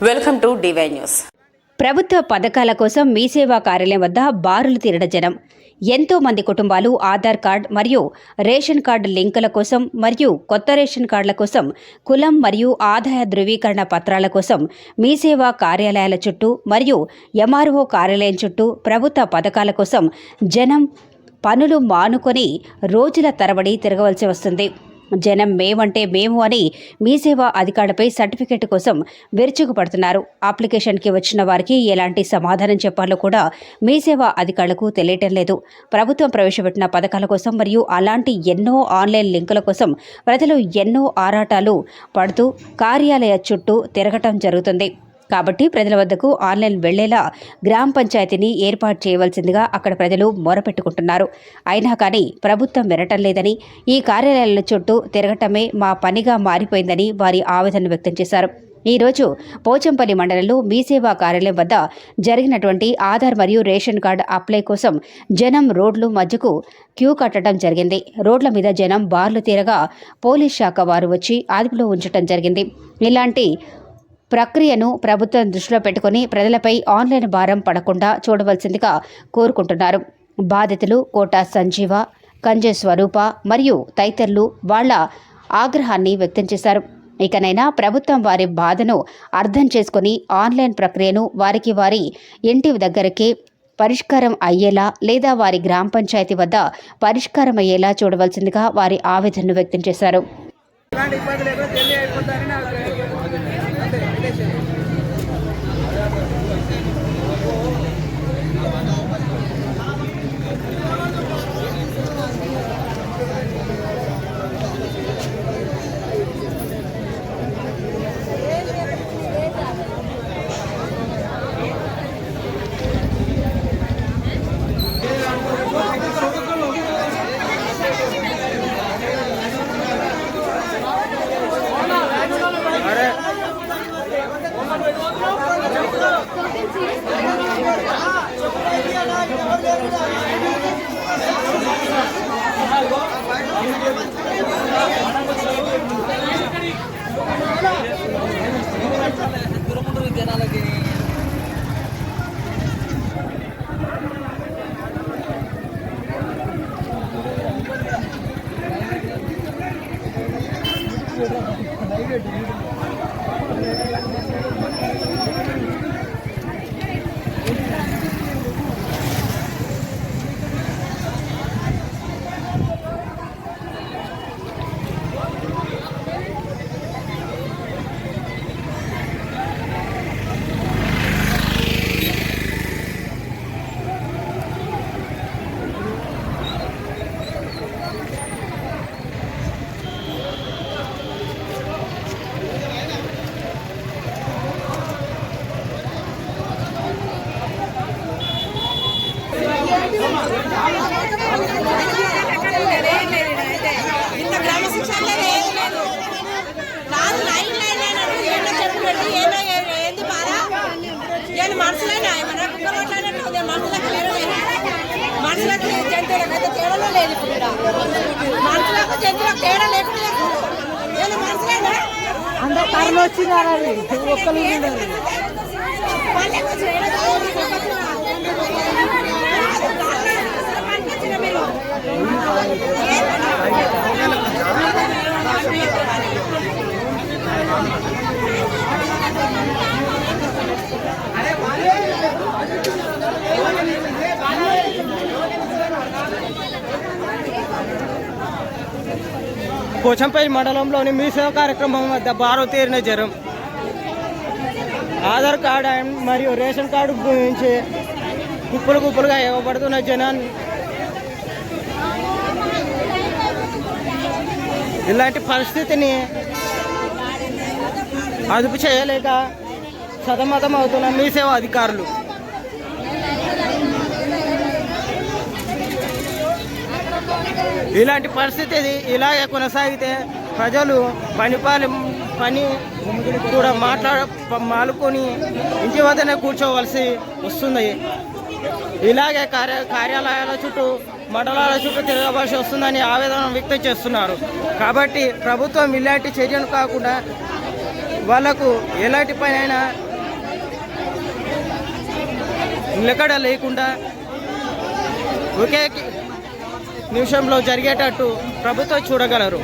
Welcome to DY news. ప్రభుత్వ పథకాల కోసం మీ సేవా కార్యాలయం వద్ద బారులు తీరడ జనం. ఎంతో మంది కుటుంబాలు ఆధార్ కార్డ్ మరియు రేషన్ కార్డు లింకుల కోసం మరియు కొత్త రేషన్ కార్డుల కోసం, కులం మరియు ఆదాయ ధృవీకరణ పత్రాల కోసం మీ సేవా కార్యాలయాల చుట్టూ మరియు ఎంఆర్ఓ కార్యాలయం చుట్టూ ప్రభుత్వ పథకాల కోసం జనం పనులు మానుకొని రోజుల తరబడి తిరగవలసి వస్తుంది. జనం మేమంటే మేము అని మీ సేవా అధికారులపై సర్టిఫికెట్ కోసం విరుచుకుపడుతున్నారు. అప్లికేషన్కి వచ్చిన వారికి ఎలాంటి సమాధానం చెప్పాలో కూడా మీ సేవా అధికారులకు తెలియటం లేదు. ప్రభుత్వం ప్రవేశపెట్టిన పథకాల కోసం మరియు అలాంటి ఎన్నో ఆన్లైన్ లింకుల కోసం ప్రజలు ఎన్నో ఆరాటాలు పడుతూ కార్యాలయ చుట్టూ తిరగటం జరుగుతుంది. కాబట్టి ప్రజల వద్దకు ఆన్లైన్ వెళ్లేలా గ్రామ పంచాయతీని ఏర్పాటు చేయవలసిందిగా అక్కడ ప్రజలు మొరపెట్టుకుంటున్నారు. అయినా కానీ ప్రభుత్వం వినటం లేదని, ఈ కార్యాలయాల చుట్టూ తిరగటమే మా పనిగా మారిపోయిందని వారి ఆవేదన వ్యక్తం చేశారు. ఈరోజు పోచంపల్లి మండలంలో మీ సేవా కార్యాలయం వద్ద జరిగినటువంటి ఆధార్ మరియు రేషన్ కార్డు అప్లై కోసం జనం రోడ్లు మధ్యకు క్యూ కట్టడం జరిగింది. రోడ్ల మీద జనం బార్లు తీరగా పోలీస్ శాఖ వారు వచ్చి అదుపులో ఉంచడం జరిగింది. ఇలాంటి ప్రక్రియను ప్రభుత్వం దృష్టిలో పెట్టుకుని ప్రజలపై ఆన్లైన్ భారం పడకుండా చూడవలసిందిగా కోరుకుంటున్నారు. బాధితులు కోట సంజీవ, కంజె స్వరూప మరియు తదితరులు వాళ్ల ఆగ్రహాన్ని వ్యక్తం చేశారు. ఇకనైనా ప్రభుత్వం వారి బాధను అర్థం చేసుకుని ఆన్లైన్ ప్రక్రియను వారికి వారి ఇంటి దగ్గరకే పరిష్కారం అయ్యేలా లేదా వారి గ్రామ పంచాయతీ వద్ద పరిష్కారం అయ్యేలా చూడవలసిందిగా వారి ఆవేదనను వ్యక్తం చేశారు. మనుషులకు జంతువులకు తేడా లేదు. మనుషులకు జంతువులకు తేడా లేకుండా మనుషులేనా అందరూ కర్మ వచ్చినారని ఒక్కరు పోచంపల్లి మండలంలోని మీ సేవ కార్యక్రమం వద్ద బారో తీరిన జనం ఆధార్ కార్డు మరియు రేషన్ కార్డు గురించి గుప్పులుగా ఇవ్వబడుతున్న జనాన్ని ఇలాంటి పరిస్థితిని అదుపు చేయలేక సతమతం అవుతున్న మీ సేవ అధికారులు ఇలాంటి పరిస్థితి ఇలాగే కొనసాగితే ప్రజలు పని కూడా మాలుకొని ఇంటి వద్దనే కూర్చోవలసి వస్తుంది. ఇలాగే కార్యాలయాల చుట్టూ మండలాల చుట్టూ తిరగవలసి వస్తుందని ఆవేదన వ్యక్తం చేస్తున్నారు. కాబట్టి ప్రభుత్వం ఇలాంటి చర్యలు కాకుండా వాళ్లకు ఎలాంటి పని అయినా నిలకడ లేకుండా ఒకే నిమిషంలో జరిగేటట్టు ప్రభుత్వం చూడగలరు.